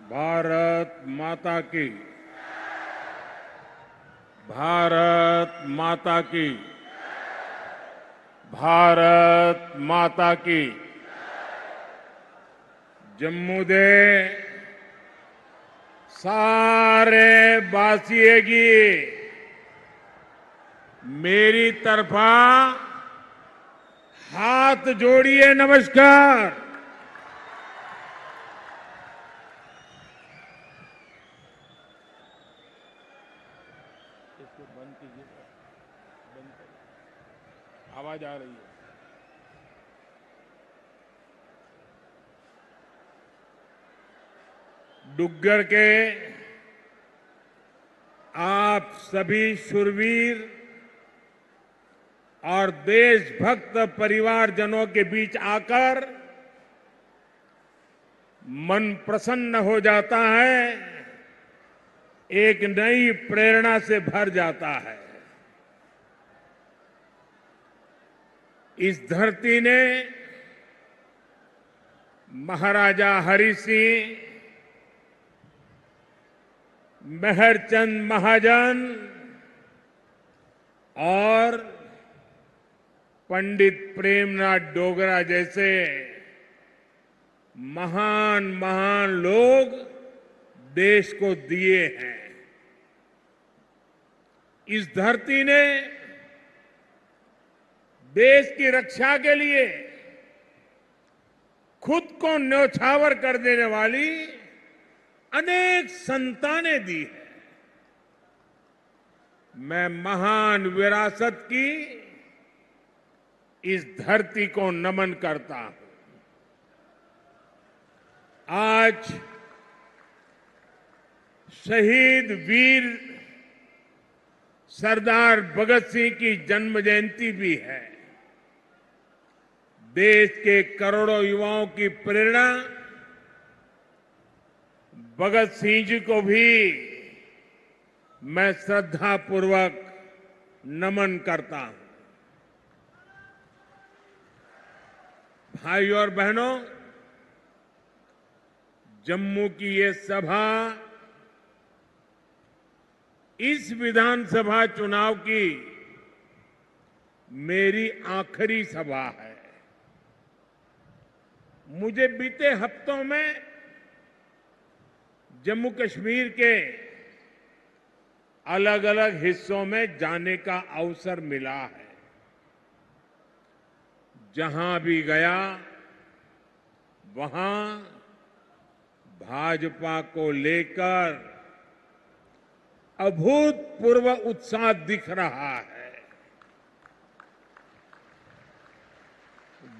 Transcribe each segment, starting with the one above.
भारत माता की। भारत माता की। भारत माता की। जम्मू दे सारे बासिए की मेरी तरफा हाथ जोड़िए नमस्कार। इसको बंद कीजिए, बंद करिए, आवाज आ रही है। डुग्गर के आप सभी शूरवीर और देशभक्त परिवारजनों के बीच आकर मन प्रसन्न हो जाता है, एक नई प्रेरणा से भर जाता है। इस धरती ने महाराजा हरि सिंह, मेहरचंद महाजन और पंडित प्रेमनाथ डोगरा जैसे महान महान लोग देश को दिए हैं। इस धरती ने देश की रक्षा के लिए खुद को न्यौछावर कर देने वाली अनेक संतानें दी है। मैं महान विरासत की इस धरती को नमन करता हूं। आज शहीद वीर सरदार भगत सिंह की जन्म जयंती भी है। देश के करोड़ों युवाओं की प्रेरणा भगत सिंह जी को भी मैं श्रद्धापूर्वक नमन करता हूं। भाइयों और बहनों, जम्मू की ये सभा इस विधानसभा चुनाव की मेरी आखिरी सभा है। मुझे बीते हफ्तों में जम्मू कश्मीर के अलग अलग हिस्सों में जाने का अवसर मिला है। जहां भी गया वहां भाजपा को लेकर अभूतपूर्व उत्साह दिख रहा है।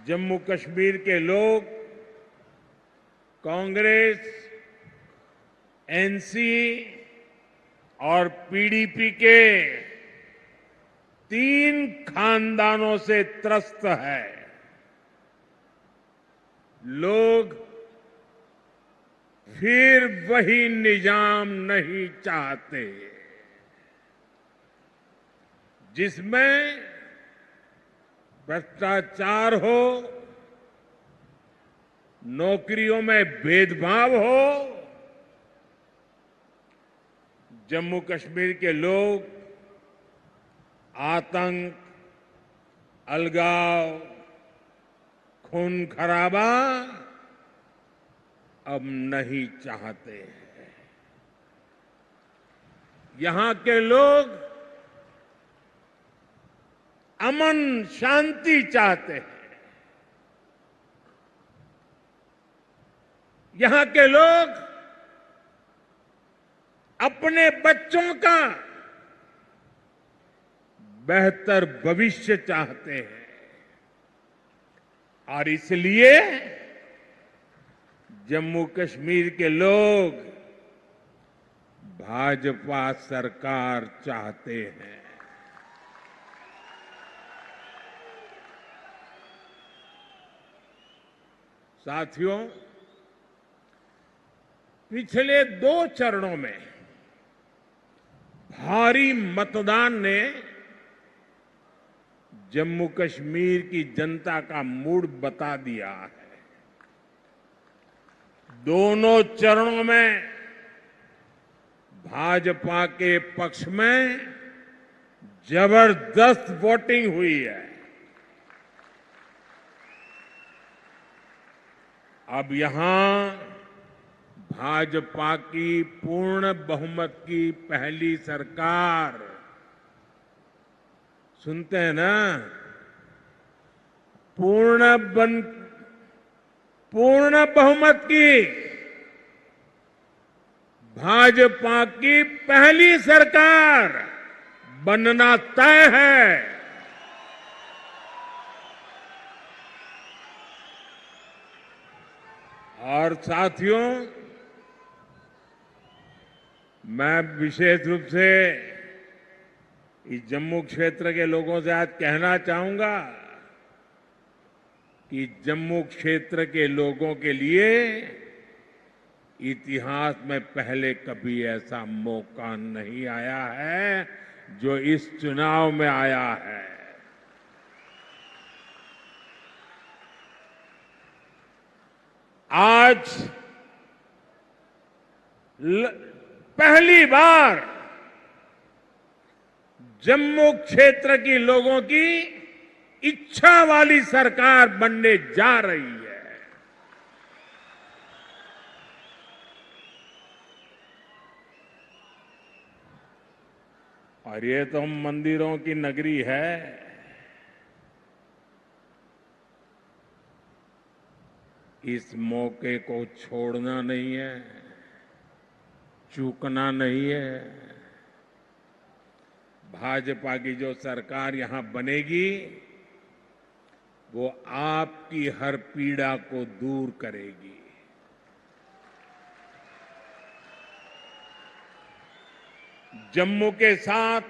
जम्मू कश्मीर के लोग कांग्रेस, एनसी और पीडीपी के 3 खानदानों से त्रस्त है। लोग फिर वही निजाम नहीं चाहते जिसमें भ्रष्टाचार हो, नौकरियों में भेदभाव हो। जम्मू कश्मीर के लोग आतंक, अलगाव, खून खराबा अब नहीं चाहते हैं। यहां के लोग अमन शांति चाहते हैं। यहां के लोग अपने बच्चों का बेहतर भविष्य चाहते हैं और इसलिए जम्मू कश्मीर के लोग भाजपा सरकार चाहते हैं। साथियों, पिछले 2 चरणों में भारी मतदान ने जम्मू कश्मीर की जनता का मूड बता दिया है। दोनों चरणों में भाजपा के पक्ष में जबरदस्त वोटिंग हुई है। अब यहां भाजपा की पूर्ण बहुमत की पहली सरकार, सुनते हैं ना, पूर्ण बहुमत की भाजपा की पहली सरकार बनना तय है। और साथियों, मैं विशेष रूप से इस जम्मू क्षेत्र के लोगों से आज कहना चाहूंगा कि जम्मू क्षेत्र के लोगों के लिए इतिहास में पहले कभी ऐसा मौका नहीं आया है जो इस चुनाव में आया है। आज पहली बार जम्मू क्षेत्र की लोगों की इच्छा वाली सरकार बनने जा रही है। और ये तो मंदिरों की नगरी है। इस मौके को छोड़ना नहीं है, चूकना नहीं है। भाजपा की जो सरकार यहां बनेगी वो आपकी हर पीड़ा को दूर करेगी। जम्मू के साथ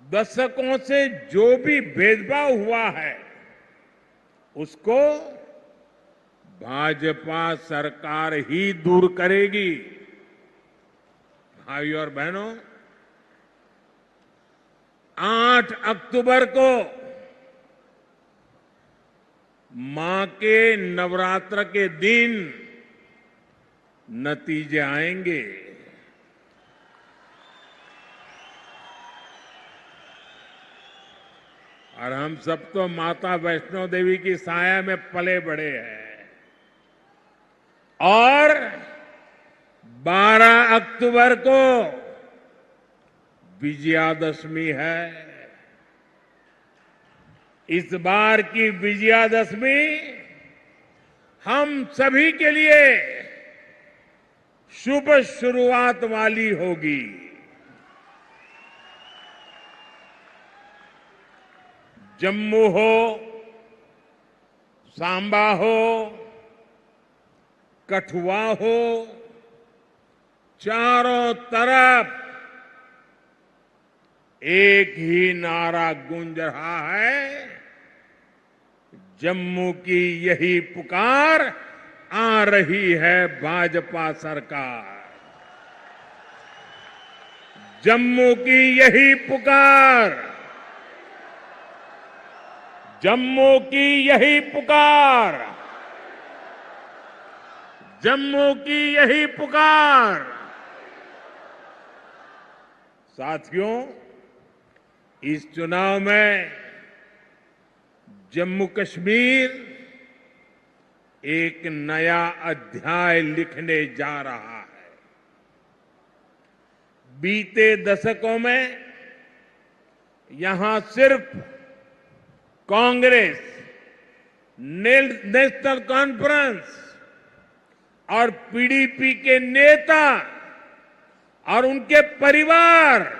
दशकों से जो भी भेदभाव हुआ है उसको भाजपा सरकार ही दूर करेगी। भाइयों और बहनों, 8 अक्टूबर को मां के नवरात्र के दिन नतीजे आएंगे। और हम सब तो माता वैष्णो देवी की साया में पले बड़े हैं। और 12 अक्टूबर को विजयादशमी है। इस बार की विजयादशमी हम सभी के लिए शुभ शुरुआत वाली होगी। जम्मू हो, सांबा हो, कठुआ हो, चारों तरफ एक ही नारा गूंज रहा है, जम्मू की यही पुकार, आ रही है भाजपा सरकार। जम्मू की यही पुकार, जम्मू की यही पुकार, जम्मू की यही पुकार। साथियों, इस चुनाव में जम्मू कश्मीर एक नया अध्याय लिखने जा रहा है। बीते दशकों में यहां सिर्फ कांग्रेस, नेशनल कॉन्फ्रेंस और पीडीपी के नेता और उनके परिवार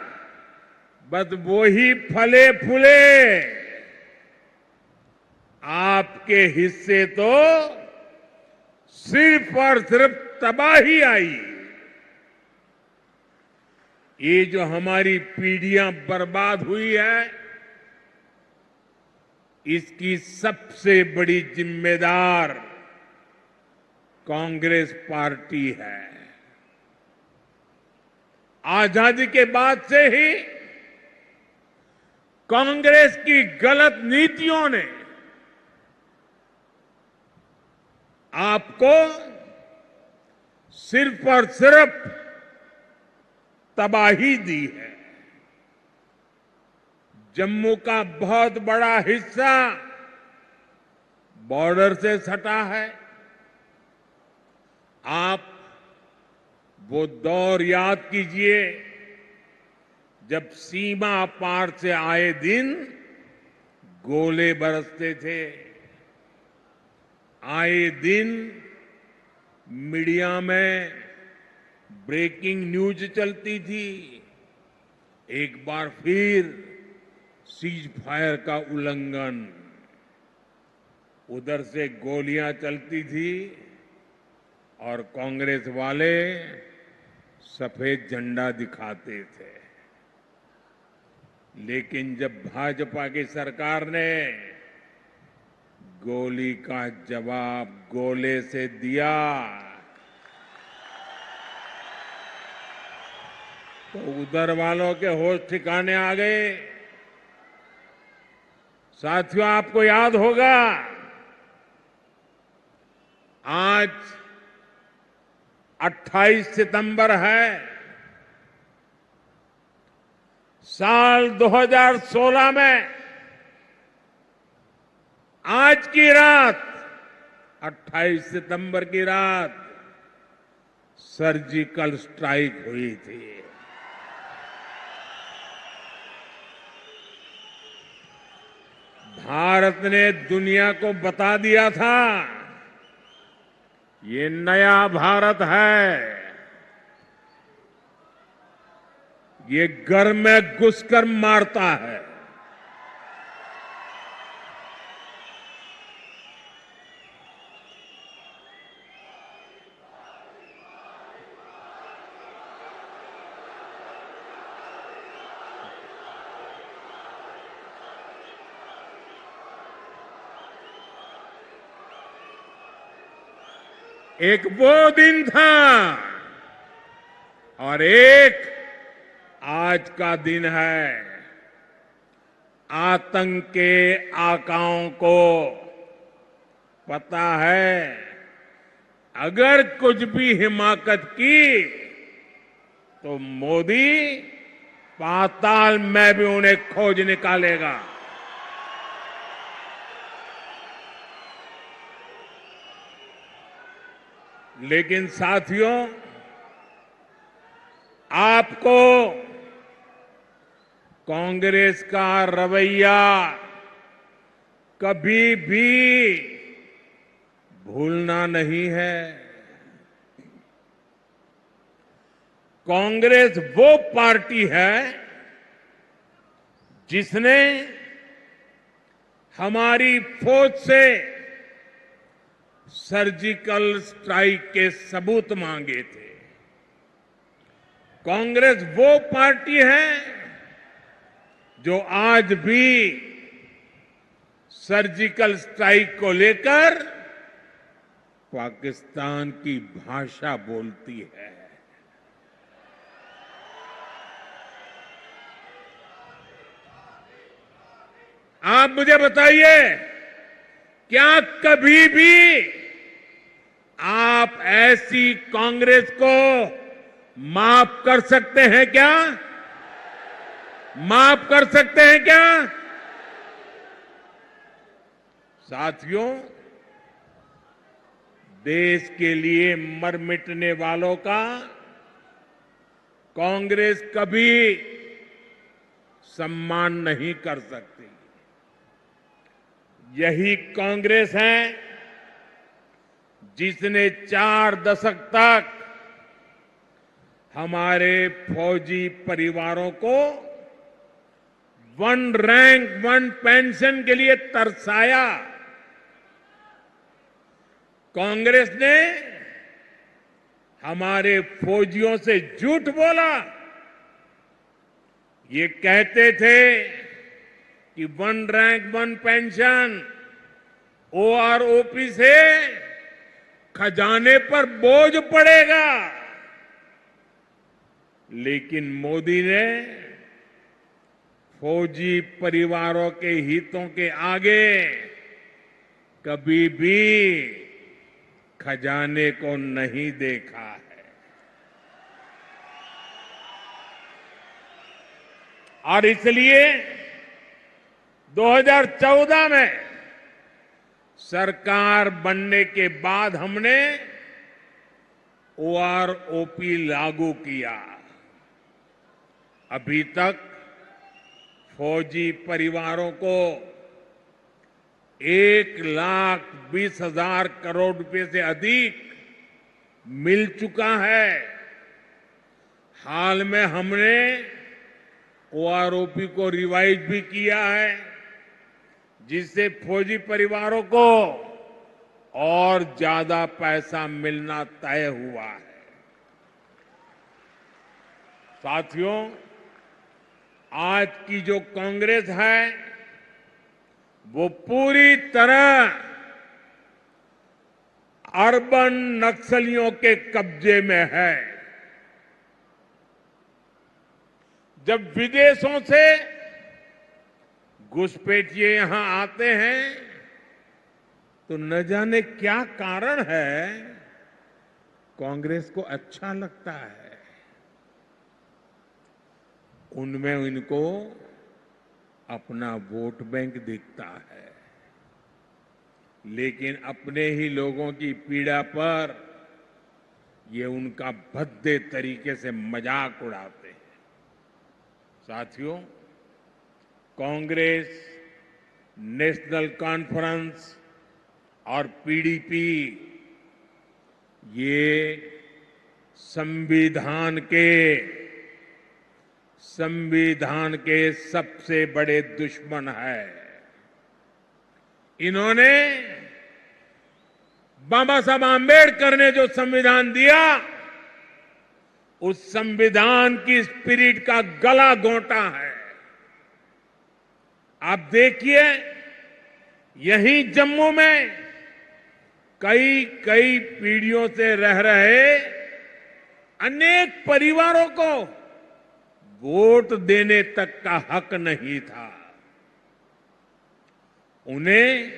बस वो ही फले फूले। आपके हिस्से तो सिर्फ और सिर्फ तबाही आई। ये जो हमारी पीढ़ियां बर्बाद हुई है, इसकी सबसे बड़ी जिम्मेदार कांग्रेस पार्टी है। आजादी के बाद से ही कांग्रेस की गलत नीतियों ने आपको सिर्फ और सिर्फ तबाही दी है। जम्मू का बहुत बड़ा हिस्सा बॉर्डर से सटा है। आप वो दौर याद कीजिए जब सीमा पार से आए दिन गोले बरसते थे, आए दिन मीडिया में ब्रेकिंग न्यूज चलती थी। एक बार फिर सीज फायर का उल्लंघन, उधर से गोलियां चलती थी और कांग्रेस वाले सफेद झंडा दिखाते थे। लेकिन जब भाजपा की सरकार ने गोली का जवाब गोले से दिया तो उधर वालों के होश ठिकाने आ गए। साथियों, आपको याद होगा आज 28 सितंबर है। साल 2016 में आज की रात 28 सितंबर की रात सर्जिकल स्ट्राइक हुई थी। भारत ने दुनिया को बता दिया था ये नया भारत है, ये घर में घुसकर मारता है। एक वो दिन था और एक आज का दिन है। आतंक के आकाओं को पता है अगर कुछ भी हिमाकत की तो मोदी पाताल में भी उन्हें खोज निकालेगा। लेकिन साथियों, आपको कांग्रेस का रवैया कभी भी भूलना नहीं है। कांग्रेस वो पार्टी है जिसने हमारी फौज से सर्जिकल स्ट्राइक के सबूत मांगे थे। कांग्रेस वो पार्टी है जो आज भी सर्जिकल स्ट्राइक को लेकर पाकिस्तान की भाषा बोलती है। आप मुझे बताइए, क्या कभी भी आप ऐसी कांग्रेस को माफ कर सकते हैं क्या? माफ कर सकते हैं क्या? साथियों, देश के लिए मर मिटने वालों का कांग्रेस कभी सम्मान नहीं कर सकती। यही कांग्रेस है जिसने 4 दशक तक हमारे फौजी परिवारों को 1 रैंक 1 पेंशन के लिए तरसाया। कांग्रेस ने हमारे फौजियों से झूठ बोला। ये कहते थे कि 1 रैंक 1 पेंशन ओआरओपी से खजाने पर बोझ पड़ेगा। लेकिन मोदी ने फौजी परिवारों के हितों के आगे कभी भी खजाने को नहीं देखा है। और इसलिए 2014 में सरकार बनने के बाद हमने ओआरओपी लागू किया। अभी तक फौजी परिवारों को 1,20,000 करोड़ रुपए से अधिक मिल चुका है। हाल में हमने ओआरओपी को रिवाइज भी किया है, जिससे फौजी परिवारों को और ज्यादा पैसा मिलना तय हुआ है। साथियों, आज की जो कांग्रेस है वो पूरी तरह अर्बन नक्सलियों के कब्जे में है। जब विदेशों से घुसपैठिए यहां आते हैं तो न जाने क्या कारण है, कांग्रेस को अच्छा लगता है। उनमें इनको अपना वोट बैंक दिखता है, लेकिन अपने ही लोगों की पीड़ा पर ये उनका भद्दे तरीके से मजाक उड़ाते हैं। साथियों, कांग्रेस, नेशनल कॉन्फ्रेंस और पीडीपी ये संविधान के सबसे बड़े दुश्मन है। इन्होंने बाबा साहब आंबेडकर ने जो संविधान दिया, उस संविधान की स्पिरिट का गला घोंटा है। आप देखिए, यहीं जम्मू में कई पीढ़ियों से रह रहे अनेक परिवारों को वोट देने तक का हक नहीं था। उन्हें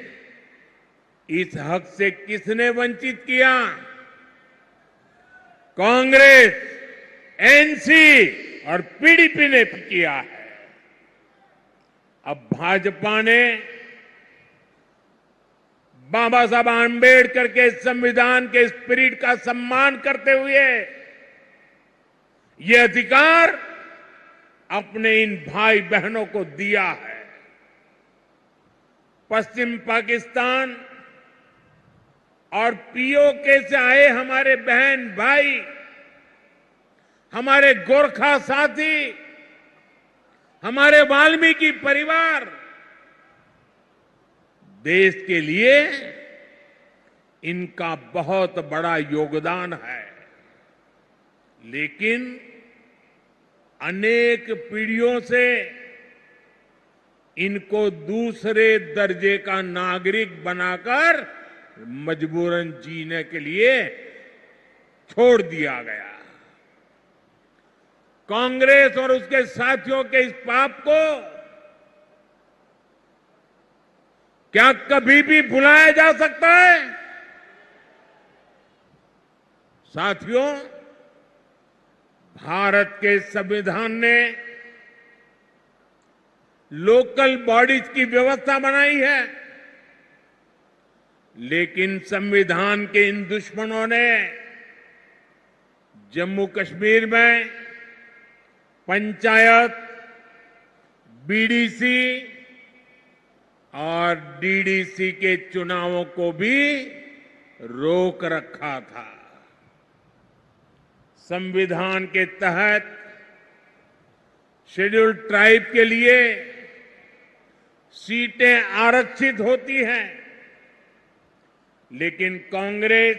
इस हक से किसने वंचित किया? कांग्रेस, एनसी और पीडीपी ने किया है। अब भाजपा ने बाबा साहब आंबेडकर के संविधान के स्पिरिट का सम्मान करते हुए ये अधिकार अपने इन भाई बहनों को दिया है। पश्चिम पाकिस्तान और पीओके से आए हमारे बहन भाई, हमारे गोरखा साथी, हमारे वाल्मीकि परिवार देश के लिए इनका बहुत बड़ा योगदान है। लेकिन अनेक पीढ़ियों से इनको दूसरे दर्जे का नागरिक बनाकर मजबूरन जीने के लिए छोड़ दिया गया। कांग्रेस और उसके साथियों के इस पाप को क्या कभी भी भुलाया जा सकता है? साथियों, भारत के संविधान ने लोकल बॉडीज की व्यवस्था बनाई है, लेकिन संविधान के इन दुश्मनों ने जम्मू कश्मीर में पंचायत, बीडीसी और डीडीसी के चुनावों को भी रोक रखा था। संविधान के तहत शेड्यूल्ड ट्राइब के लिए सीटें आरक्षित होती हैं, लेकिन कांग्रेस,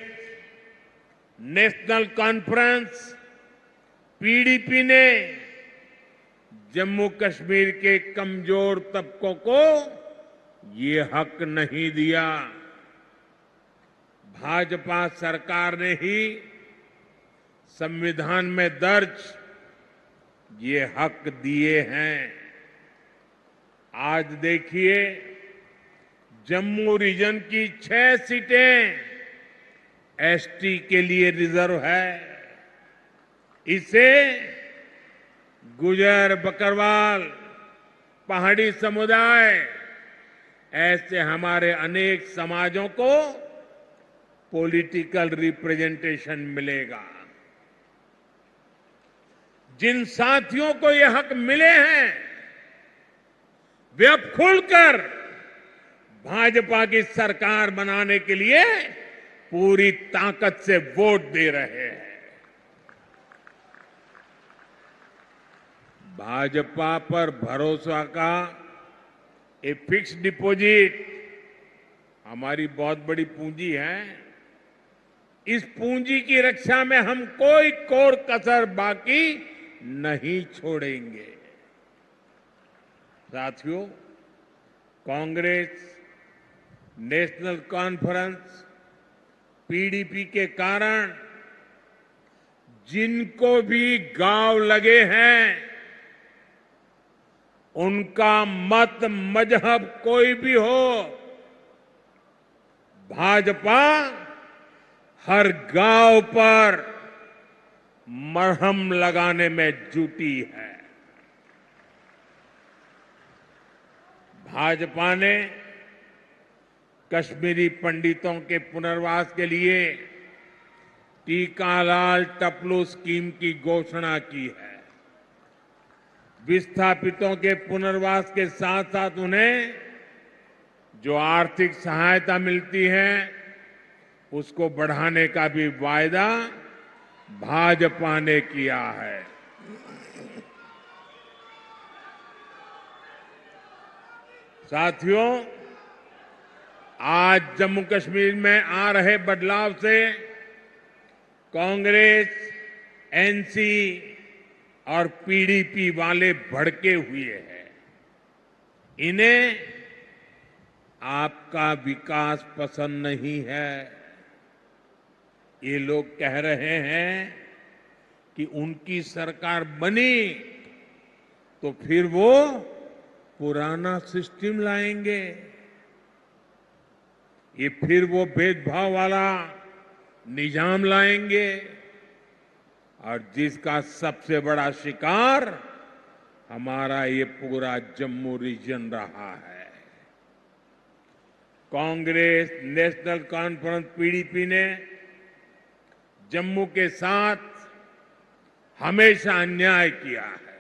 नेशनल कॉन्फ्रेंस, पीडीपी ने जम्मू कश्मीर के कमजोर तबकों को ये हक नहीं दिया। भाजपा सरकार ने ही संविधान में दर्ज ये हक दिए हैं। आज देखिए, जम्मू रीजन की 6 सीटें एसटी के लिए रिजर्व है। इसे गुजर, बकरवाल, पहाड़ी समुदाय, ऐसे हमारे अनेक समाजों को पॉलिटिकल रिप्रेजेंटेशन मिलेगा। जिन साथियों को ये हक मिले हैं वे अब खुलकर भाजपा की सरकार बनाने के लिए पूरी ताकत से वोट दे रहे हैं। भाजपा पर भरोसा का ये फिक्स डिपॉजिट हमारी बहुत बड़ी पूंजी है। इस पूंजी की रक्षा में हम कोई कोर कसर बाकी नहीं छोड़ेंगे। साथियों, कांग्रेस, नेशनल कॉन्फ्रेंस, पीडीपी के कारण जिनको भी गांव लगे हैं, उनका मत मजहब कोई भी हो, भाजपा हर गांव पर मरहम लगाने में जुटी है। भाजपा ने कश्मीरी पंडितों के पुनर्वास के लिए टीकालाल टपलू स्कीम की घोषणा की है। विस्थापितों के पुनर्वास के साथ साथ उन्हें जो आर्थिक सहायता मिलती है उसको बढ़ाने का भी वायदा भाजपा ने किया है। साथियों, आज जम्मू कश्मीर में आ रहे बदलाव से कांग्रेस, एनसी और पीडीपी वाले भड़के हुए हैं। इन्हें आपका विकास पसंद नहीं है। ये लोग कह रहे हैं कि उनकी सरकार बनी तो फिर वो पुराना सिस्टम लाएंगे। ये फिर वो भेदभाव वाला निजाम लाएंगे और जिसका सबसे बड़ा शिकार हमारा ये पूरा जम्मू रीजन रहा है। कांग्रेस, नेशनल कॉन्फ्रेंस, पीडीपी ने जम्मू के साथ हमेशा अन्याय किया है।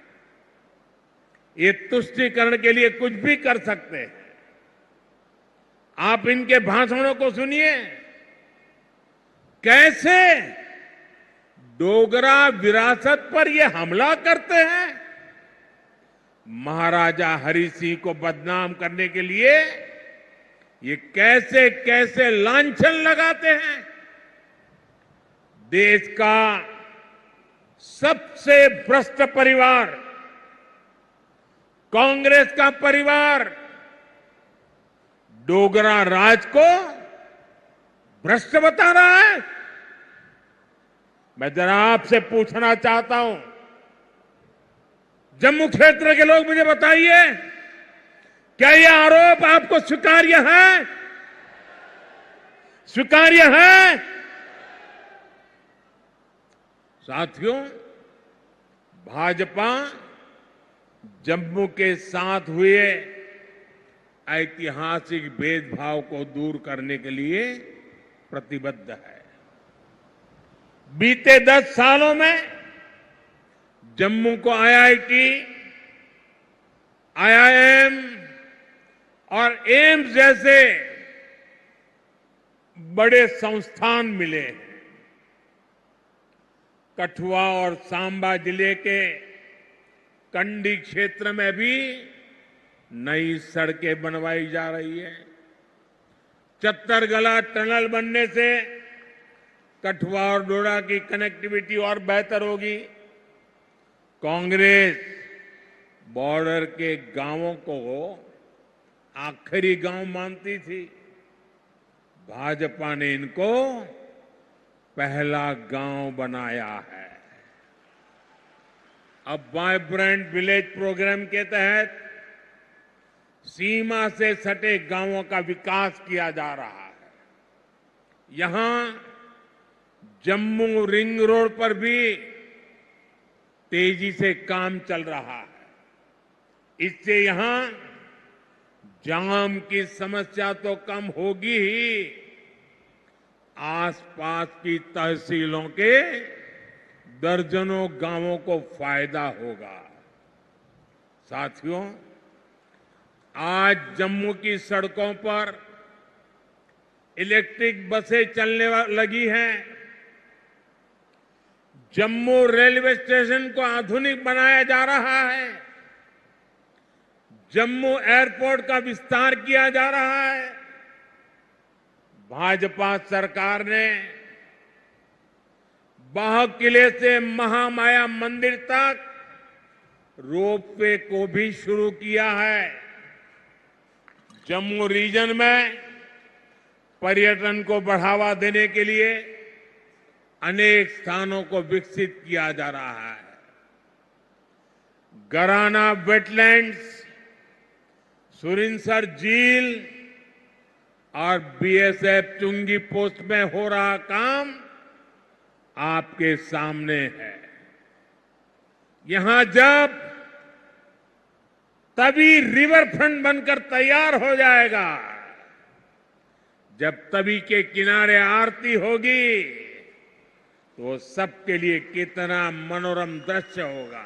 ये तुष्टीकरण के लिए कुछ भी कर सकते हैं। आप इनके भाषणों को सुनिए, कैसे डोगरा विरासत पर ये हमला करते हैं। महाराजा हरि सिंह को बदनाम करने के लिए ये कैसे कैसे लांछन लगाते हैं। देश का सबसे भ्रष्ट परिवार कांग्रेस का परिवार डोगरा राज को भ्रष्ट बता रहा है। मैं जरा आपसे पूछना चाहता हूं, जम्मू क्षेत्र के लोग मुझे बताइए, क्या यह आरोप आपको स्वीकार्य है? स्वीकार्य है? साथियों, भाजपा जम्मू के साथ हुए ऐतिहासिक भेदभाव को दूर करने के लिए प्रतिबद्ध है। बीते 10 सालों में जम्मू को आईआईटी, आईआईएम और एम्स जैसे बड़े संस्थान मिले हैं। कठुआ और सांबा जिले के कंडी क्षेत्र में भी नई सड़कें बनवाई जा रही है। चत्तरगला टनल बनने से कठुआ और डोडा की कनेक्टिविटी और बेहतर होगी। कांग्रेस बॉर्डर के गांवों को आखिरी गांव मानती थी। भाजपा ने इनको पहला गांव बनाया है। अब वाइब्रेंट विलेज प्रोग्राम के तहत सीमा से सटे गांवों का विकास किया जा रहा है। यहां जम्मू रिंग रोड पर भी तेजी से काम चल रहा है। इससे यहां जाम की समस्या तो कम होगी ही, आसपास की तहसीलों के दर्जनों गांवों को फायदा होगा। साथियों, आज जम्मू की सड़कों पर इलेक्ट्रिक बसें चलने लगी हैं। जम्मू रेलवे स्टेशन को आधुनिक बनाया जा रहा है। जम्मू एयरपोर्ट का विस्तार किया जा रहा है। भाजपा सरकार ने बाह किले से महामाया मंदिर तक रोपवे को भी शुरू किया है। जम्मू रीजन में पर्यटन को बढ़ावा देने के लिए अनेक स्थानों को विकसित किया जा रहा है। गराना वेटलैंड्स, सुरिनसर झील और बीएसएफ चुंगी पोस्ट में हो रहा काम आपके सामने है। यहां जब तभी रिवर फ्रंट बनकर तैयार हो जाएगा, जब तवी के किनारे आरती होगी, तो सबके लिए कितना मनोरम दृश्य होगा।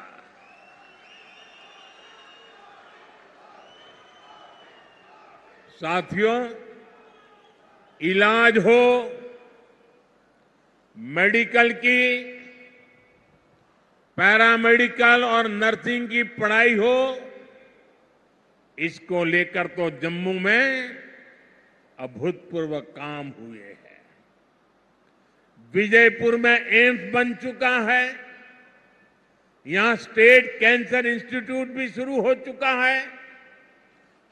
साथियों, इलाज हो, मेडिकल की, पैरामेडिकल और नर्सिंग की पढ़ाई हो, इसको लेकर तो जम्मू में अभूतपूर्व काम हुए हैं। विजयपुर में एम्स बन चुका है। यहां स्टेट कैंसर इंस्टीट्यूट भी शुरू हो चुका है।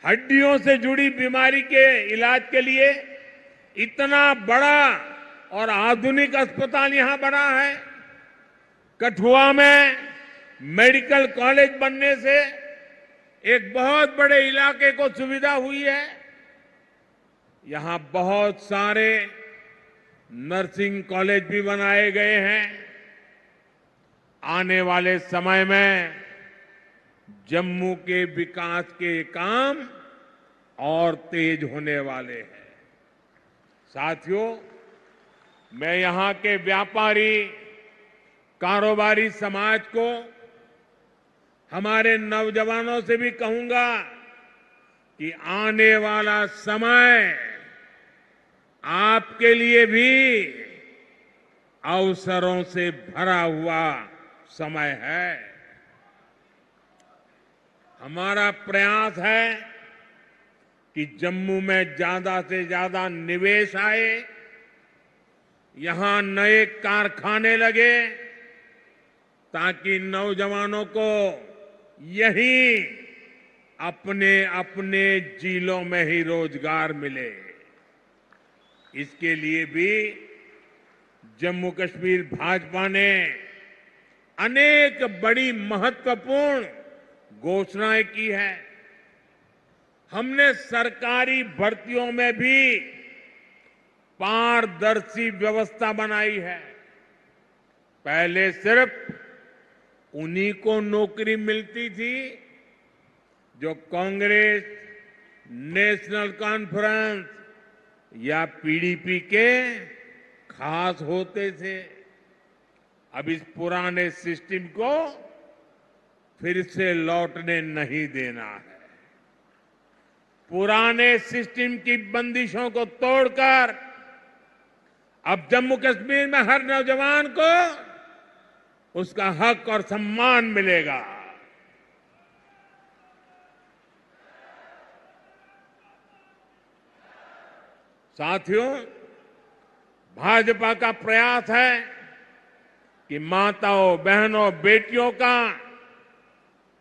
हड्डियों से जुड़ी बीमारी के इलाज के लिए इतना बड़ा और आधुनिक अस्पताल यहां बना है। कठुआ में मेडिकल कॉलेज बनने से एक बहुत बड़े इलाके को सुविधा हुई है। यहां बहुत सारे नर्सिंग कॉलेज भी बनाए गए हैं। आने वाले समय में जम्मू के विकास के काम और तेज होने वाले हैं। साथियों, मैं यहां के व्यापारी, कारोबारी समाज को, हमारे नौजवानों से भी कहूंगा कि आने वाला समय आपके लिए भी अवसरों से भरा हुआ समय है। हमारा प्रयास है कि जम्मू में ज्यादा से ज्यादा निवेश आए, यहां नए कारखाने लगे, ताकि नौजवानों को यहीं अपने अपने जिलों में ही रोजगार मिले। इसके लिए भी जम्मू कश्मीर भाजपा ने अनेक बड़ी महत्वपूर्ण घोषणाएं की है। हमने सरकारी भर्तियों में भी पारदर्शी व्यवस्था बनाई है। पहले सिर्फ उन्हीं को नौकरी मिलती थी जो कांग्रेस, नेशनल कॉन्फ्रेंस या पीडीपी के खास होते थे। अब इस पुराने सिस्टम को फिर से लौटने नहीं देना है। पुराने सिस्टम की बंदिशों को तोड़कर अब जम्मू कश्मीर में हर नौजवान को उसका हक और सम्मान मिलेगा। साथियों, भाजपा का प्रयास है कि माताओं, बहनों, बेटियों का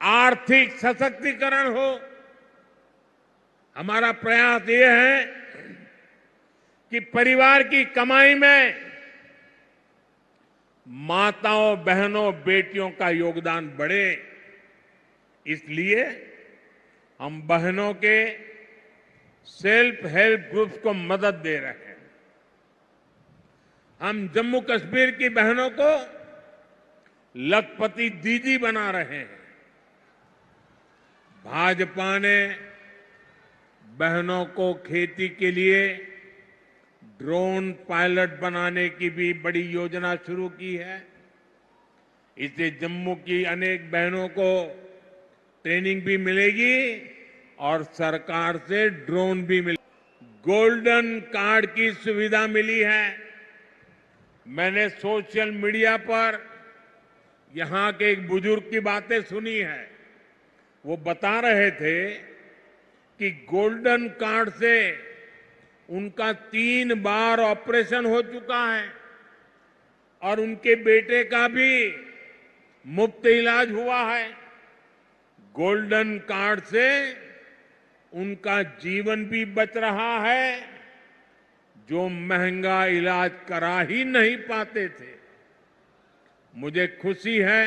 आर्थिक सशक्तिकरण हो। हमारा प्रयास ये है कि परिवार की कमाई में माताओं, बहनों, बेटियों का योगदान बढ़े। इसलिए हम बहनों के सेल्फ हेल्प ग्रुप्स को मदद दे रहे हैं। हम जम्मू कश्मीर की बहनों को लखपति दीदी बना रहे हैं। भाजपा ने बहनों को खेती के लिए ड्रोन पायलट बनाने की भी बड़ी योजना शुरू की है। इससे जम्मू की अनेक बहनों को ट्रेनिंग भी मिलेगी और सरकार से ड्रोन भी मिलेगी। गोल्डन कार्ड की सुविधा मिली है। मैंने सोशल मीडिया पर यहां के एक बुजुर्ग की बातें सुनी है। वो बता रहे थे कि गोल्डन कार्ड से उनका 3 बार ऑपरेशन हो चुका है और उनके बेटे का भी मुफ्त इलाज हुआ है। गोल्डन कार्ड से उनका जीवन भी बच रहा है, जो महंगा इलाज करा ही नहीं पाते थे। मुझे खुशी है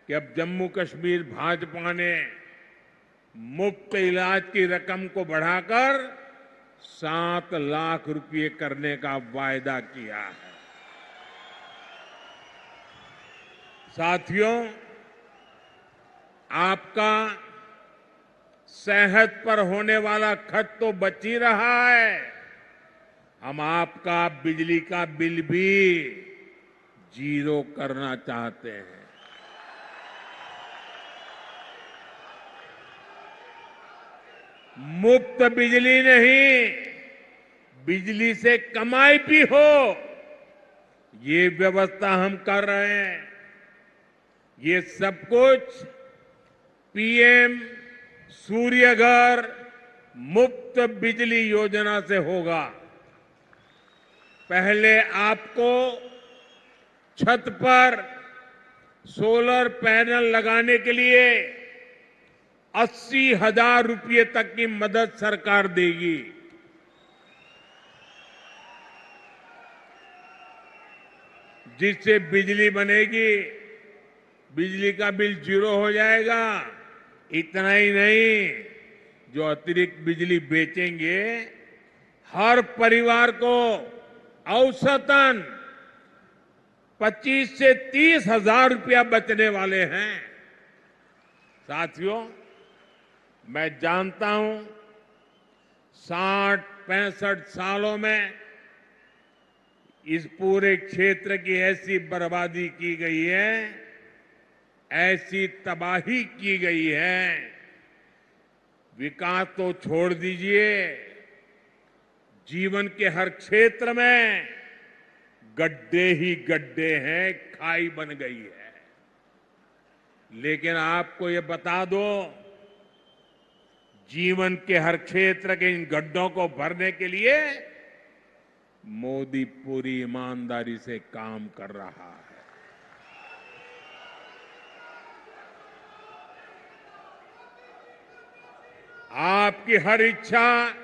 कि अब जम्मू कश्मीर भाजपा ने मुफ्त इलाज की रकम को बढ़ाकर 7 लाख रुपए करने का वायदा किया है। साथियों, आपका सेहत पर होने वाला खर्च तो बच ही रहा है। हम आपका बिजली का बिल भी 0 करना चाहते हैं। मुफ्त बिजली नहीं, बिजली से कमाई भी हो, ये व्यवस्था हम कर रहे हैं। ये सब कुछ पीएम सूर्य घर मुफ्त बिजली योजना से होगा। पहले आपको छत पर सोलर पैनल लगाने के लिए 80,000 रुपये तक की मदद सरकार देगी। जिससे बिजली बनेगी, बिजली का बिल 0 हो जाएगा। इतना ही नहीं, जो अतिरिक्त बिजली बेचेंगे, हर परिवार को औसतन 25 से 30,000 रुपया बचने वाले हैं। साथियों, मैं जानता हूं 60-65 सालों में इस पूरे क्षेत्र की ऐसी बर्बादी की गई है, ऐसी तबाही की गई है। विकास तो छोड़ दीजिए, जीवन के हर क्षेत्र में गड्ढे ही गड्ढे हैं, खाई बन गई है। लेकिन आपको ये बता दो, जीवन के हर क्षेत्र के इन गड्ढों को भरने के लिए मोदी पूरी ईमानदारी से काम कर रहा है। आपकी हर इच्छा,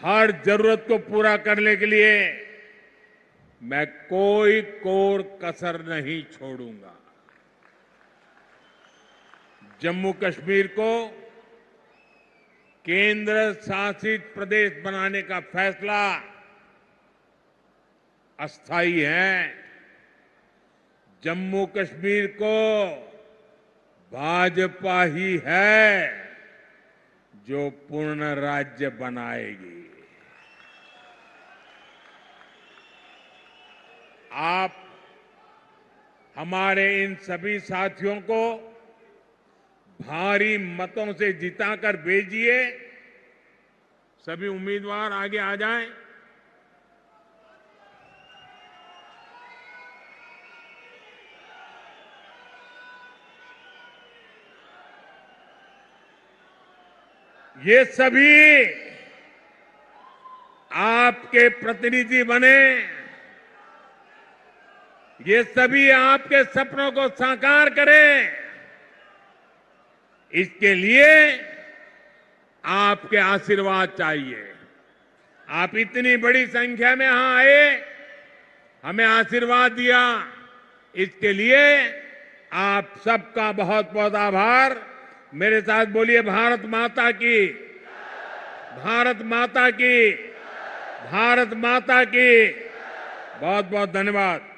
हर जरूरत को पूरा करने के लिए मैं कोई कोर कसर नहीं छोड़ूंगा। जम्मू कश्मीर को केंद्र शासित प्रदेश बनाने का फैसला अस्थायी है। जम्मू कश्मीर को भाजपा ही है जो पूर्ण राज्य बनाएगी। आप हमारे इन सभी साथियों को भारी मतों से जिताकर भेजिए। सभी उम्मीदवार आगे आ जाएं। ये सभी आपके प्रतिनिधि बने, ये सभी आपके सपनों को साकार करें। इसके लिए आपके आशीर्वाद चाहिए। आप इतनी बड़ी संख्या में यहां आए, हमें आशीर्वाद दिया, इसके लिए आप सबका बहुत बहुत आभार। मेरे साथ बोलिए, भारत माता की, भारत माता की, भारत माता की। बहुत बहुत धन्यवाद।